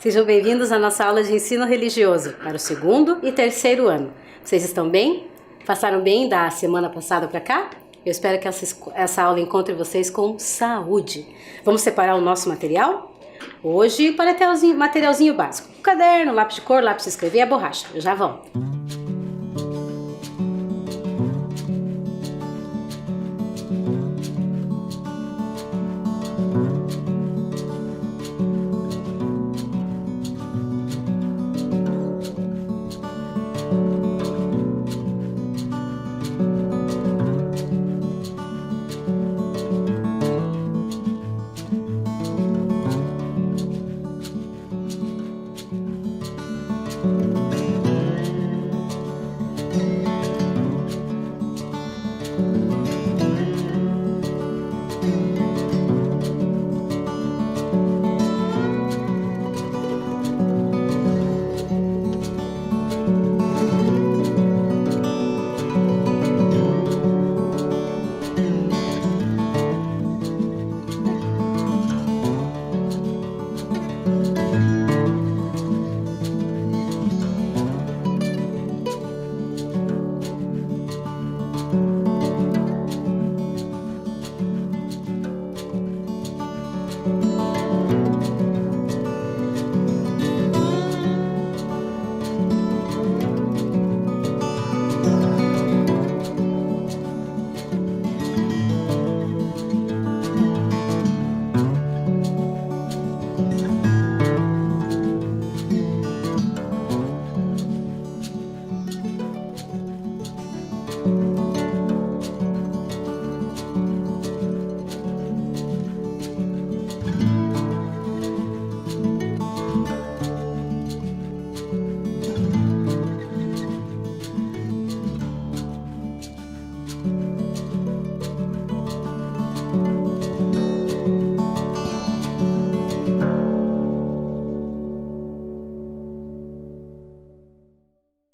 Sejam bem-vindos à nossa aula de ensino religioso para o 2º e 3º ano. Vocês estão bem? Passaram bem da semana passada para cá? Eu espero que essa aula encontre vocês com saúde. Vamos separar o nosso material? Hoje, para ter o materialzinho básico. O caderno, lápis de cor, lápis de escrever e a borracha. Eu já volto.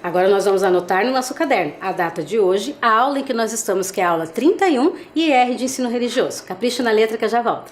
Agora nós vamos anotar no nosso caderno a data de hoje, a aula em que nós estamos, que é a aula 31 e R de ensino religioso. Capricho na letra que eu já volto.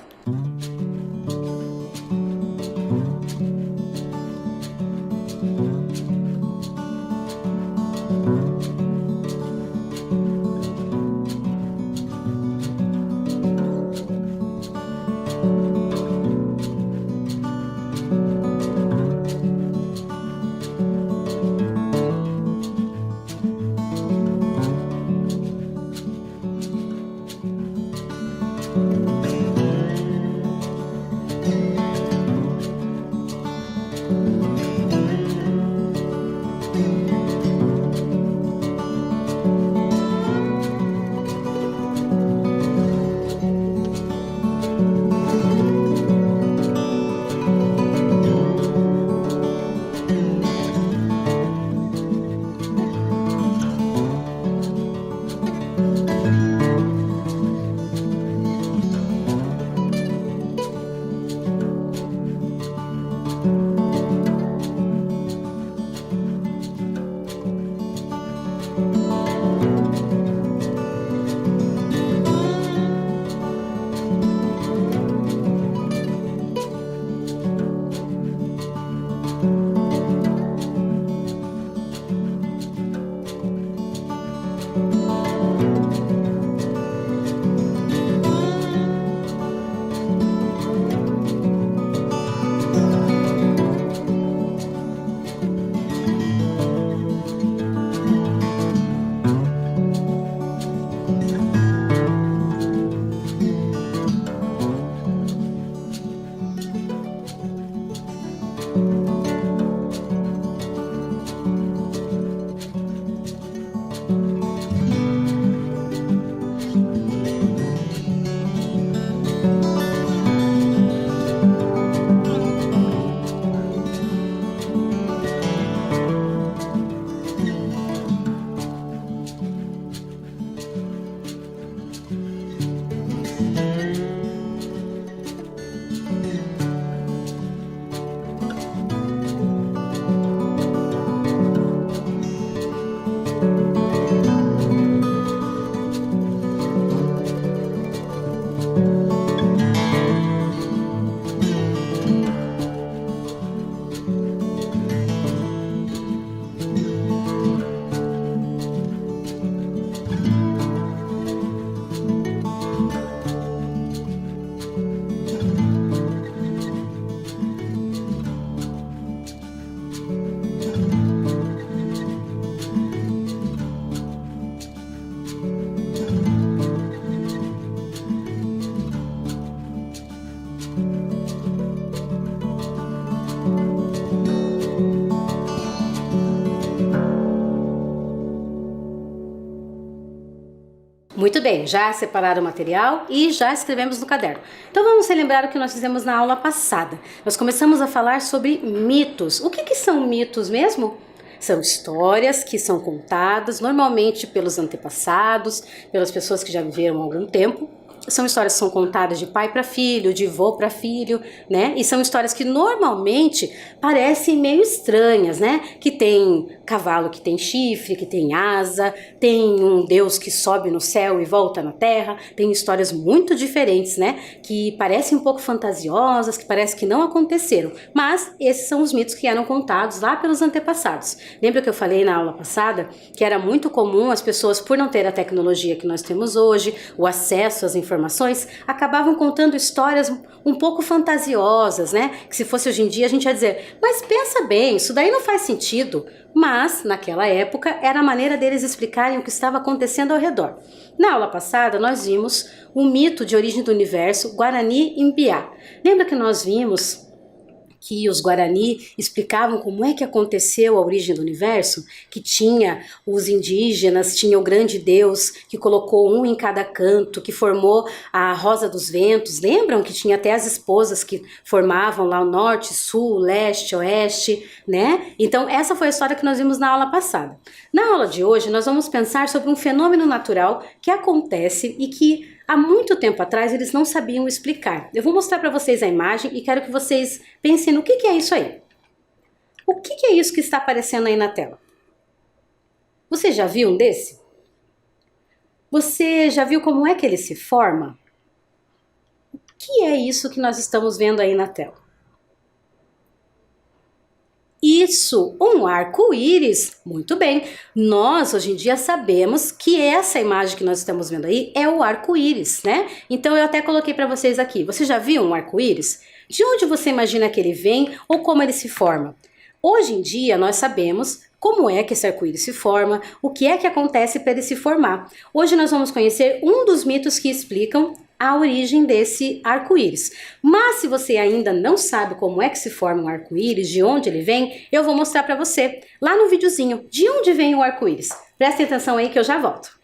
Muito bem, já separaram o material e já escrevemos no caderno. Então vamos relembrar o que nós fizemos na aula passada. Nós começamos a falar sobre mitos. O que são mitos mesmo? São histórias que são contadas normalmente pelos antepassados, pelas pessoas que já viveram há algum tempo. São histórias que são contadas de pai para filho, de vô para filho, né? E são histórias que normalmente parecem meio estranhas, né? Que tem cavalo que tem chifre, que tem asa, tem um Deus que sobe no céu e volta na terra. Tem histórias muito diferentes, né? Que parecem um pouco fantasiosas, que parece que não aconteceram. Mas esses são os mitos que eram contados lá pelos antepassados. Lembra que eu falei na aula passada que era muito comum as pessoas, por não ter a tecnologia que nós temos hoje, o acesso às informações, acabavam contando histórias um pouco fantasiosas, né? Que se fosse hoje em dia a gente ia dizer, mas pensa bem, isso daí não faz sentido. Mas, naquela época, era a maneira deles explicarem o que estava acontecendo ao redor. Na aula passada, nós vimos o mito de origem do universo Guarani Imbiá. Lembra que nós vimos que os Guarani explicavam como é que aconteceu a origem do universo? Que tinha os indígenas, tinha o grande Deus que colocou um em cada canto, que formou a rosa dos ventos. Lembram que tinha até as esposas que formavam lá o norte, sul, leste, oeste, né? Então essa foi a história que nós vimos na aula passada. Na aula de hoje nós vamos pensar sobre um fenômeno natural que acontece e que há muito tempo atrás eles não sabiam explicar. Eu vou mostrar para vocês a imagem e quero que vocês pensem no que é isso aí. O que é isso que está aparecendo aí na tela? Você já viu um desse? Você já viu como é que ele se forma? O que é isso que nós estamos vendo aí na tela? Isso, um arco-íris. Muito bem, nós hoje em dia sabemos que essa imagem que nós estamos vendo aí é o arco-íris, né? Então eu até coloquei para vocês aqui. Você já viu um arco-íris? De onde você imagina que ele vem ou como ele se forma? Hoje em dia nós sabemos como é que esse arco-íris se forma, o que é que acontece para ele se formar. Hoje nós vamos conhecer um dos mitos que explicam a origem desse arco-íris. Mas se você ainda não sabe como é que se forma um arco-íris, de onde ele vem, eu vou mostrar para você lá no videozinho de onde vem o arco-íris. Presta atenção aí que eu já volto.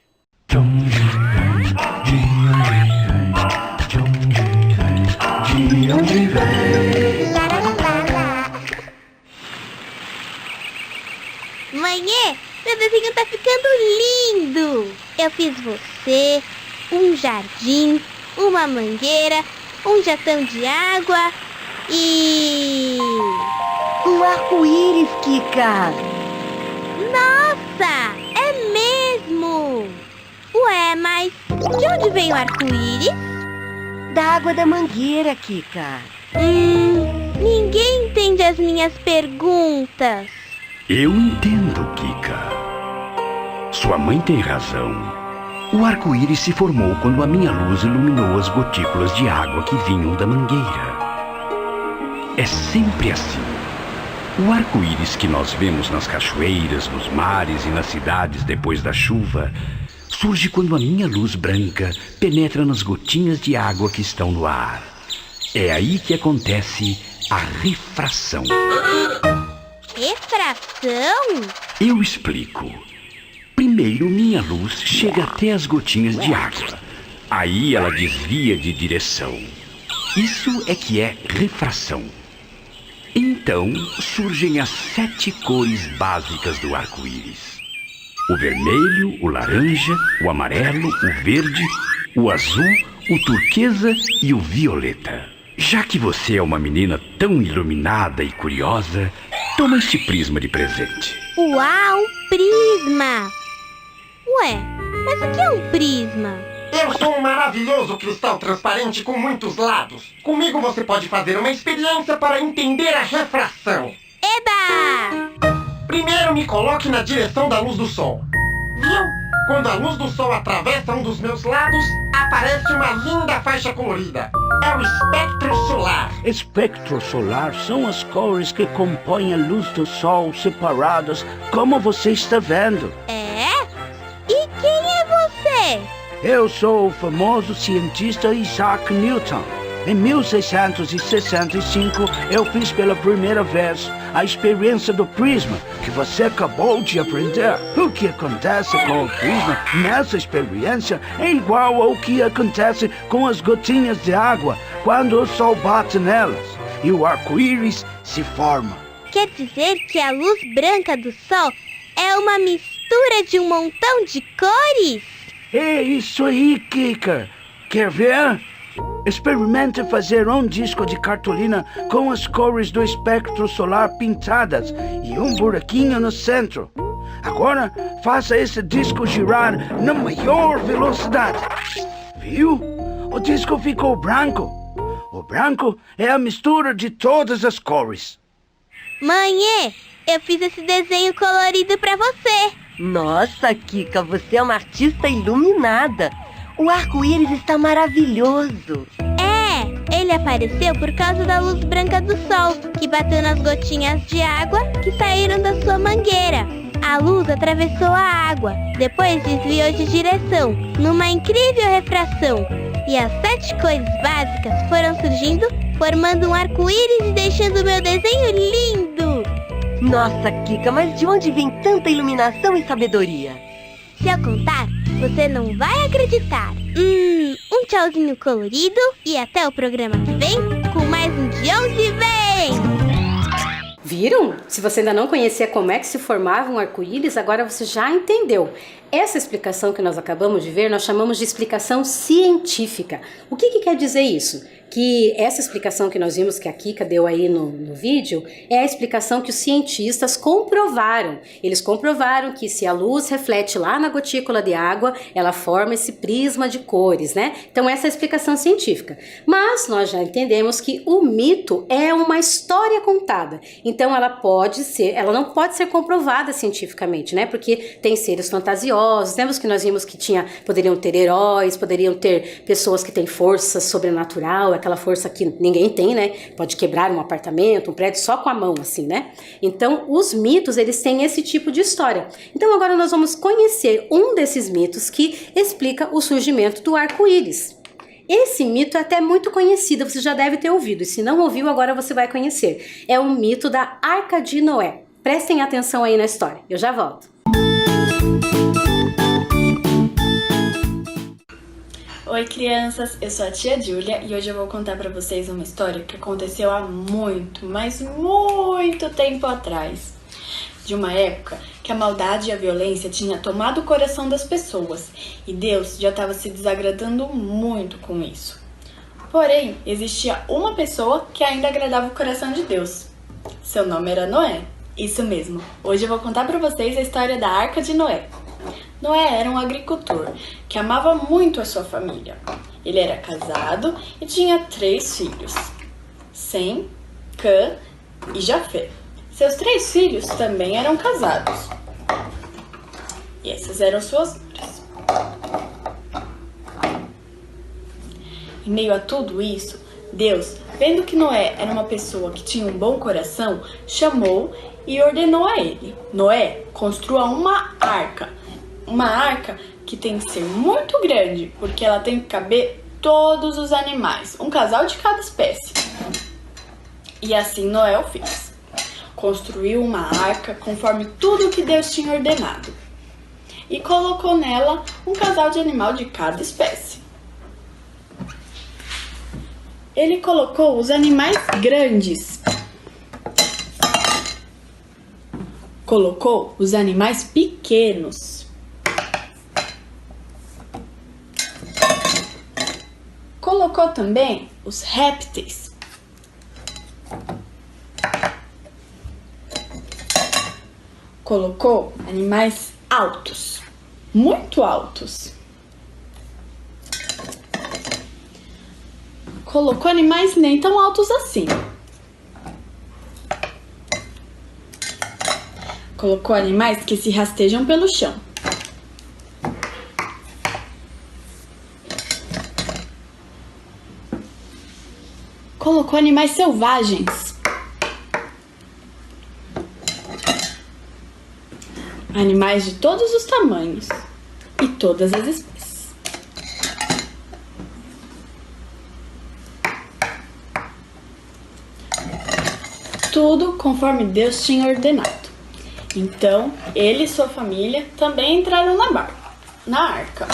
Mãe, meu desenho tá ficando lindo! Eu fiz você, um jardim, uma mangueira, um jatão de água e... um arco-íris, Kika! Nossa, é mesmo! Ué, mas de onde vem o arco-íris? Da água da mangueira, Kika. Ninguém entende as minhas perguntas. Eu entendo, Kika. Sua mãe tem razão. O arco-íris se formou quando a minha luz iluminou as gotículas de água que vinham da mangueira. É sempre assim. O arco-íris que nós vemos nas cachoeiras, nos mares e nas cidades depois da chuva surge quando a minha luz branca penetra nas gotinhas de água que estão no ar. É aí que acontece a refração. Refração? Eu explico. Primeiro, minha luz chega até as gotinhas de água. Aí ela desvia de direção. Isso é que é refração. Então surgem as 7 cores básicas do arco-íris: o vermelho, o laranja, o amarelo, o verde, o azul, o turquesa e o violeta. Já que você é uma menina tão iluminada e curiosa, toma este prisma de presente. Uau, um prisma! Ué, mas o que é um prisma? Eu sou um maravilhoso cristal transparente com muitos lados. Comigo você pode fazer uma experiência para entender a refração. Eba! Primeiro me coloque na direção da luz do sol. Viu? Quando a luz do sol atravessa um dos meus lados, aparece uma linda faixa colorida. É o espectro solar. Espectro solar são as cores que compõem a luz do sol separadas, como você está vendo. É? E quem é você? Eu sou o famoso cientista Isaac Newton. Em 1665, eu fiz pela primeira vez a experiência do prisma, que você acabou de aprender. O que acontece com o prisma nessa experiência é igual ao que acontece com as gotinhas de água quando o sol bate nelas e o arco-íris se forma. Quer dizer que a luz branca do sol é uma mistura de um montão de cores? É isso aí, Kika. Quer ver? Experimente fazer um disco de cartolina com as cores do espectro solar pintadas e um buraquinho no centro. Agora, faça esse disco girar na maior velocidade. Viu? O disco ficou branco. O branco é a mistura de todas as cores. Mãe, eu fiz esse desenho colorido pra você. Nossa, Kika, você é uma artista iluminada. O arco-íris está maravilhoso. Ele apareceu por causa da luz branca do sol, que bateu nas gotinhas de água que saíram da sua mangueira. A luz atravessou a água, depois desviou de direção, numa incrível refração. E as 7 cores básicas foram surgindo, formando um arco-íris e deixando meu desenho lindo. Nossa, Kika, mas de onde vem tanta iluminação e sabedoria? Se eu contar, você não vai acreditar. Um tchauzinho colorido e até o programa que vem com mais um De Onde Vem! Viram? Se você ainda não conhecia como é que se formava um arco-íris, agora você já entendeu. Essa explicação que nós acabamos de ver, nós chamamos de explicação científica. O que quer dizer isso? Que essa explicação que nós vimos que a Kika deu aí no vídeo é a explicação que os cientistas comprovaram. Eles comprovaram que se a luz reflete lá na gotícula de água, ela forma esse prisma de cores, né? Então essa é a explicação científica. Mas nós já entendemos que o mito é uma história contada. Então ela não pode ser comprovada cientificamente, né? Porque tem seres fantasiosos, lembra que nós vimos que poderiam ter heróis, poderiam ter pessoas que têm força sobrenatural, aquela força que ninguém tem, né? Pode quebrar um apartamento, um prédio só com a mão, assim, né? Então, os mitos, eles têm esse tipo de história. Então, agora nós vamos conhecer um desses mitos que explica o surgimento do arco-íris. Esse mito é até muito conhecido, você já deve ter ouvido, e se não ouviu, agora você vai conhecer. É o mito da Arca de Noé. Prestem atenção aí na história, eu já volto. Oi crianças, eu sou a tia Júlia e hoje eu vou contar pra vocês uma história que aconteceu há muito, mas muito tempo atrás. De uma época que a maldade e a violência tinha tomado o coração das pessoas e Deus já estava se desagradando muito com isso. Porém, existia uma pessoa que ainda agradava o coração de Deus. Seu nome era Noé. Isso mesmo, hoje eu vou contar pra vocês a história da Arca de Noé. Noé era um agricultor que amava muito a sua família. Ele era casado e tinha 3 filhos, Sem, Cã e Jafé. Seus 3 filhos também eram casados. E essas eram suas noras. Em meio a tudo isso, Deus, vendo que Noé era uma pessoa que tinha um bom coração, chamou e ordenou a ele: Noé, construa uma arca. Uma arca que tem que ser muito grande, porque ela tem que caber todos os animais, um casal de cada espécie. E assim Noé o fez. Construiu uma arca conforme tudo que Deus tinha ordenado. E colocou nela um casal de animal de cada espécie. Ele colocou os animais grandes. Colocou os animais pequenos. Colocou também os répteis. Colocou animais altos, muito altos. Colocou animais nem tão altos assim. Colocou animais que se rastejam pelo chão. Colocou animais selvagens. Animais de todos os tamanhos e todas as espécies. tudo conforme Deus tinha ordenado. Então, ele e sua família também entraram na arca.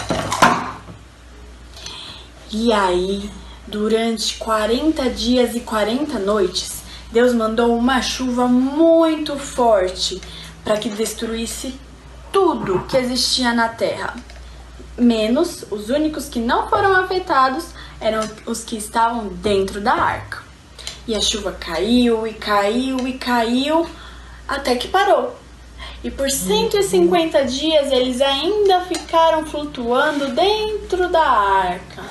E aí, durante 40 dias e 40 noites, Deus mandou uma chuva muito forte para que destruísse tudo que existia na terra. Menos os únicos que não foram afetados eram os que estavam dentro da arca. E a chuva caiu e caiu e caiu até que parou. E por 150 dias eles ainda ficaram flutuando dentro da arca,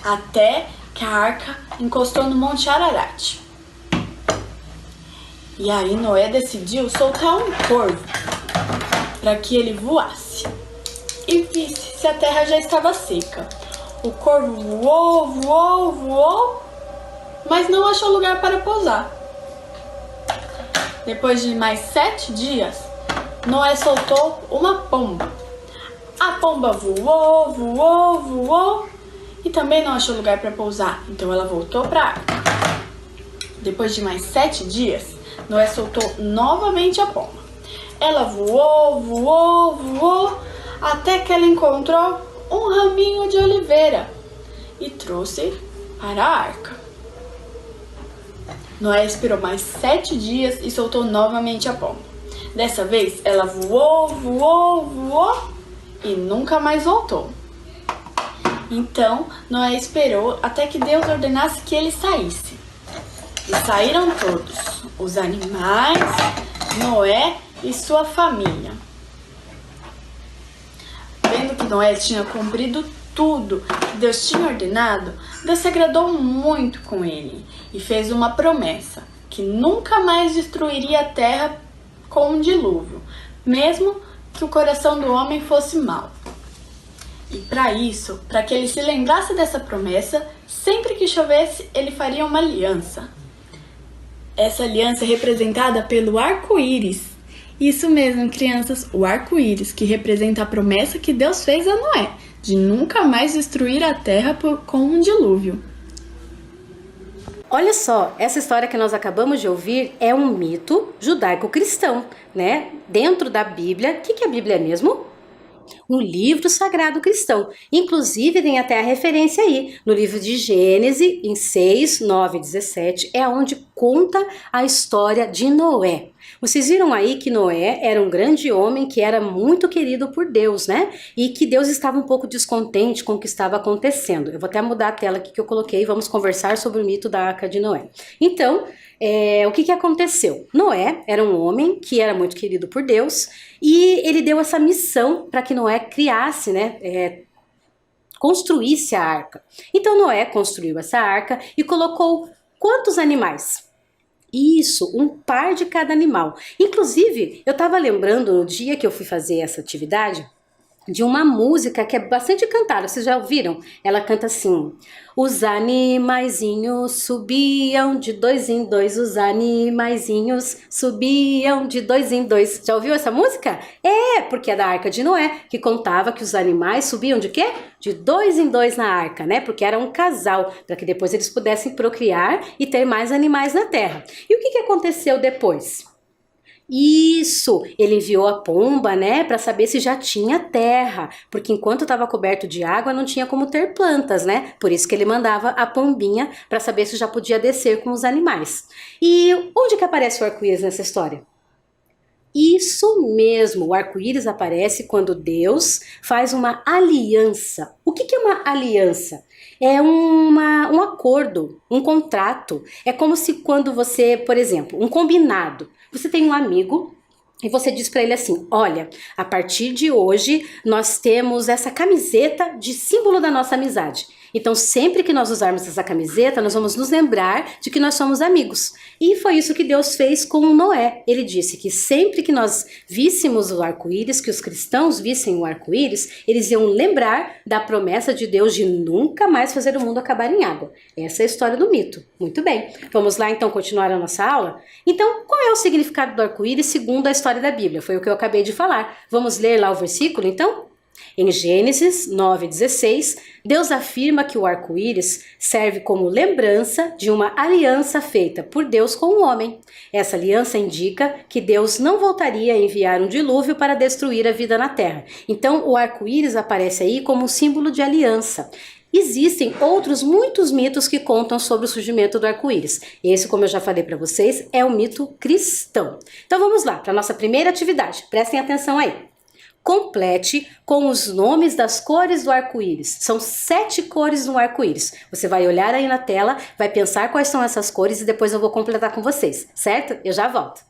até que a arca encostou no Monte Ararat. E aí Noé decidiu soltar um corvo para que ele voasse e visse se a terra já estava seca. O corvo voou, mas não achou lugar para pousar. Depois de mais 7 dias, Noé soltou uma pomba. A pomba voou e também não achou lugar para pousar, então ela voltou para a arca. Depois de mais 7 dias, Noé soltou novamente a pomba. Ela voou, até que ela encontrou um raminho de oliveira e trouxe para a arca. Noé esperou mais 7 dias e soltou novamente a pomba. Dessa vez, ela voou e nunca mais voltou. Então, Noé esperou até que Deus ordenasse que ele saísse. E saíram todos, os animais, Noé e sua família. Vendo que Noé tinha cumprido tudo que Deus tinha ordenado, Deus se agradou muito com ele e fez uma promessa que nunca mais destruiria a terra com um dilúvio, mesmo que o coração do homem fosse mau. E para isso, para que ele se lembrasse dessa promessa, sempre que chovesse, ele faria uma aliança. Essa aliança é representada pelo arco-íris. Isso mesmo, crianças, o arco-íris, que representa a promessa que Deus fez a Noé, de nunca mais destruir a terra com um dilúvio. Olha só, essa história que nós acabamos de ouvir é um mito judaico-cristão, né? Dentro da Bíblia, o que a Bíblia é mesmo? Um livro sagrado cristão. Inclusive tem até a referência aí, no livro de Gênesis, em 6, 9 e 17, é onde conta a história de Noé. Vocês viram aí que Noé era um grande homem que era muito querido por Deus, né? E que Deus estava um pouco descontente com o que estava acontecendo. Eu vou até mudar a tela aqui que eu coloquei e vamos conversar sobre o mito da Arca de Noé. Então, o que aconteceu? Noé era um homem que era muito querido por Deus e ele deu essa missão para que Noé criasse, né? Construísse a arca. Então Noé construiu essa arca e colocou quantos animais? Isso, um par de cada animal. Inclusive, eu estava lembrando no dia que eu fui fazer essa atividade de uma música que é bastante cantada, vocês já ouviram? Ela canta assim: os animaizinhos subiam de 2 em 2, os animaizinhos subiam de 2 em 2. Já ouviu essa música? É, porque é da Arca de Noé, que contava que os animais subiam de quê? De 2 em 2 na arca, né? Porque era um casal, para que depois eles pudessem procriar e ter mais animais na terra. E o que aconteceu depois? Isso, ele enviou a pomba, né, para saber se já tinha terra, porque enquanto estava coberto de água não tinha como ter plantas, né? Por isso que ele mandava a pombinha para saber se já podia descer com os animais. E onde que aparece o arco-íris nessa história? Isso mesmo, o arco-íris aparece quando Deus faz uma aliança. O que é uma aliança? É um acordo, um contrato. É como se quando você, por exemplo, um combinado. Você tem um amigo e você diz para ele assim: olha, a partir de hoje nós temos essa camiseta de símbolo da nossa amizade. Então sempre que nós usarmos essa camiseta, nós vamos nos lembrar de que nós somos amigos. E foi isso que Deus fez com Noé. Ele disse que sempre que nós víssemos o arco-íris, que os cristãos vissem o arco-íris, eles iam lembrar da promessa de Deus de nunca mais fazer o mundo acabar em água. Essa é a história do mito. Muito bem. Vamos lá então continuar a nossa aula? Então, qual é o significado do arco-íris segundo a história da Bíblia? Foi o que eu acabei de falar. Vamos ler lá o versículo então? Em Gênesis 9:16, Deus afirma que o arco-íris serve como lembrança de uma aliança feita por Deus com o homem. Essa aliança indica que Deus não voltaria a enviar um dilúvio para destruir a vida na terra. Então, o arco-íris aparece aí como um símbolo de aliança. Existem outros muitos mitos que contam sobre o surgimento do arco-íris. Esse, como eu já falei para vocês, é o mito cristão. Então vamos lá, para a nossa primeira atividade. Prestem atenção aí. Complete com os nomes das cores do arco-íris. São 7 cores no arco-íris. Você vai olhar aí na tela, vai pensar quais são essas cores e depois eu vou completar com vocês, certo? Eu já volto.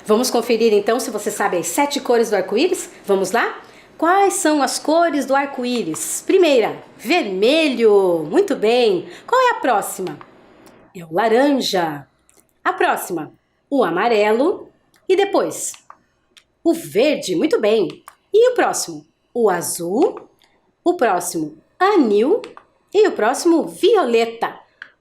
Vamos conferir então se você sabe as 7 cores do arco-íris? Vamos lá? Quais são as cores do arco-íris? Primeira, vermelho. Muito bem. Qual é a próxima? É o laranja. A próxima, o amarelo. E depois, o verde. Muito bem. E o próximo? O azul. O próximo, anil. E o próximo, violeta.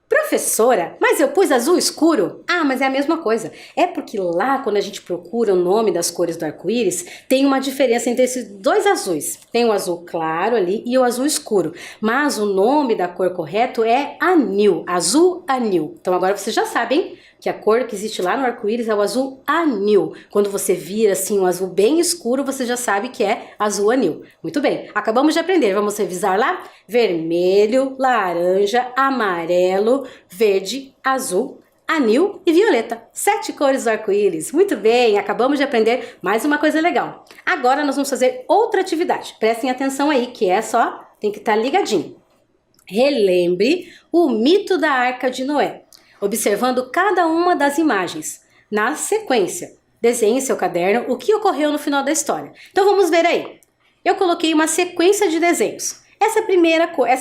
Professora, mas eu pus azul escuro? Ah, mas é a mesma coisa. É porque lá, quando a gente procura o nome das cores do arco-íris, tem uma diferença entre esses dois azuis. Tem o azul claro ali e o azul escuro. Mas o nome da cor correto é anil, azul anil. Então agora vocês já sabem que a cor que existe lá no arco-íris é o azul anil. Quando você vira assim um azul bem escuro, você já sabe que é azul anil. Muito bem, acabamos de aprender. Vamos revisar lá? Vermelho, laranja, amarelo, verde, azul, anil e violeta. 7 cores do arco-íris. Muito bem, acabamos de aprender mais uma coisa legal. Agora nós vamos fazer outra atividade. Prestem atenção aí, que é só, tem que estar ligadinho. Relembre o mito da Arca de Noé, observando cada uma das imagens. Na sequência, desenhe em seu caderno o que ocorreu no final da história. Então vamos ver aí. Eu coloquei uma sequência de desenhos. Esse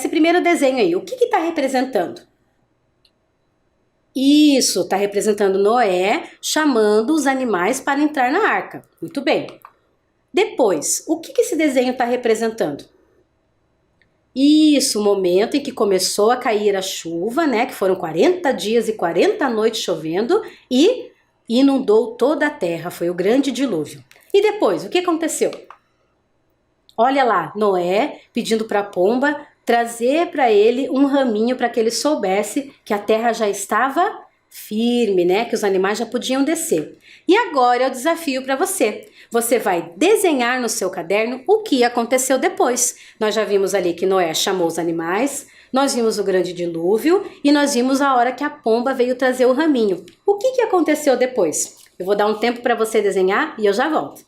primeiro desenho aí, o que está representando? Isso, está representando Noé chamando os animais para entrar na arca. Muito bem. Depois, o que esse desenho está representando? Isso, o momento em que começou a cair a chuva, né? Que foram 40 dias e 40 noites chovendo e inundou toda a terra. Foi o grande dilúvio. E depois, o que aconteceu? Olha lá, Noé pedindo para a pomba trazer para ele um raminho para que ele soubesse que a terra já estava firme, né? Que os animais já podiam descer. E agora é o desafio para você. Você vai desenhar no seu caderno o que aconteceu depois. Nós já vimos ali que Noé chamou os animais, nós vimos o grande dilúvio e nós vimos a hora que a pomba veio trazer o raminho. O que aconteceu depois? Eu vou dar um tempo para você desenhar e eu já volto.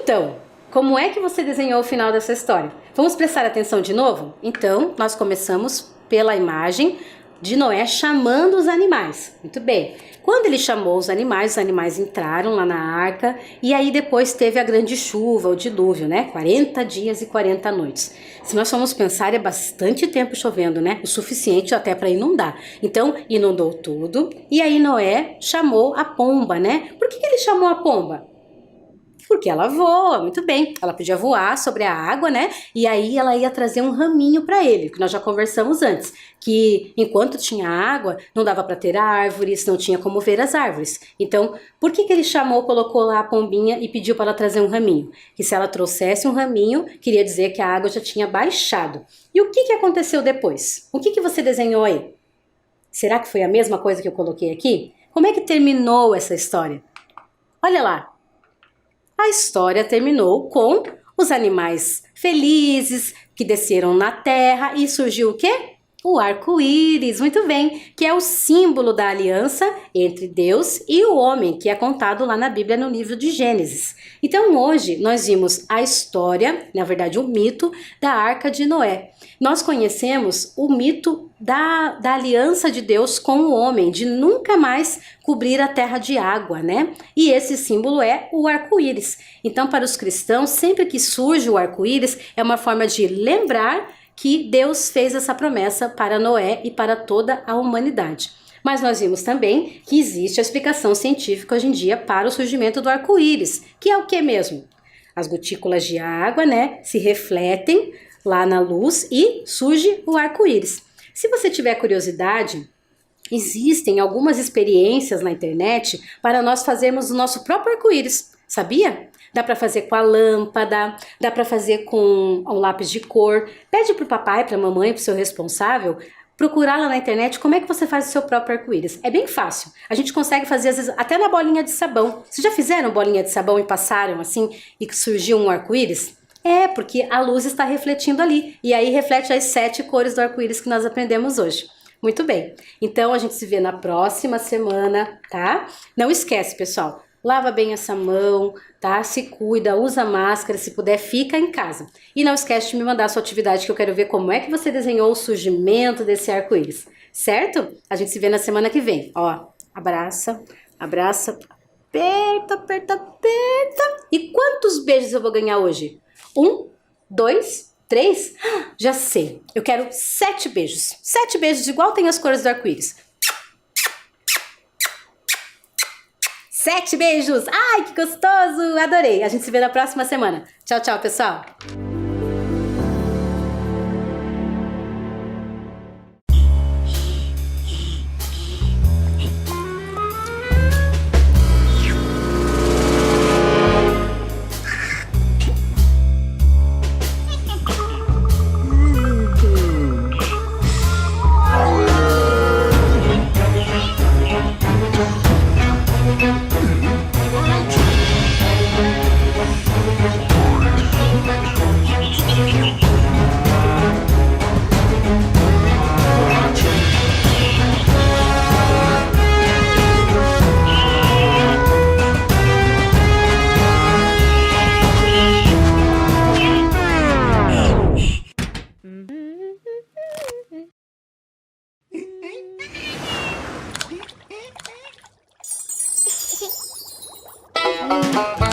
Então, como é que você desenhou o final dessa história? Vamos prestar atenção de novo? Então, nós começamos pela imagem de Noé chamando os animais. Muito bem. Quando ele chamou os animais entraram lá na arca e aí depois teve a grande chuva, o dilúvio, né? 40 dias e 40 noites. Se nós formos pensar, é bastante tempo chovendo, né? O suficiente até para inundar. Então, inundou tudo e aí Noé chamou a pomba, né? Por que ele chamou a pomba? Porque ela voa, muito bem, ela podia voar sobre a água, né? E aí ela ia trazer um raminho para ele, que nós já conversamos antes, que enquanto tinha água, não dava para ter árvores, não tinha como ver as árvores. Então, por que ele chamou, colocou lá a pombinha e pediu para ela trazer um raminho? Que se ela trouxesse um raminho, queria dizer que a água já tinha baixado. E o que aconteceu depois? O que você desenhou aí? Será que foi a mesma coisa que eu coloquei aqui? Como é que terminou essa história? Olha lá. A história terminou com os animais felizes que desceram na terra e surgiu o quê? O arco-íris, muito bem, que é o símbolo da aliança entre Deus e o homem, que é contado lá na Bíblia no livro de Gênesis. Então hoje nós vimos a história, na verdade o mito da Arca de Noé. Nós conhecemos o mito da aliança de Deus com o homem, de nunca mais cobrir a terra de água, né? E esse símbolo é o arco-íris. Então para os cristãos, sempre que surge o arco-íris, é uma forma de lembrar que Deus fez essa promessa para Noé e para toda a humanidade. Mas nós vimos também que existe a explicação científica hoje em dia para o surgimento do arco-íris, que é o que mesmo? As gotículas de água, né, se refletem lá na luz e surge o arco-íris. Se você tiver curiosidade, existem algumas experiências na internet para nós fazermos o nosso próprio arco-íris, sabia? Dá para fazer com a lâmpada, dá para fazer com um lápis de cor. Pede para o papai, para a mamãe, para o seu responsável, procurar lá na internet como é que você faz o seu próprio arco-íris. É bem fácil. A gente consegue fazer, às vezes, até na bolinha de sabão. Vocês já fizeram bolinha de sabão e passaram assim e surgiu um arco-íris? É, porque a luz está refletindo ali. E aí reflete as 7 cores do arco-íris que nós aprendemos hoje. Muito bem. Então, a gente se vê na próxima semana, tá? Não esquece, pessoal. lava bem essa mão, tá? Se cuida, usa máscara, se puder, fica em casa. E não esquece de me mandar a sua atividade, que eu quero ver como é que você desenhou o surgimento desse arco-íris, certo? A gente se vê na semana que vem. Ó, abraça, abraça, aperta, aperta, aperta. E quantos beijos eu vou ganhar hoje? 1, 2, 3? Já sei. Eu quero 7 beijos. 7 beijos igual tem as cores do arco-íris. 7 beijos! Ai, que gostoso! Adorei! A gente se vê na próxima semana. Tchau, tchau, pessoal! Música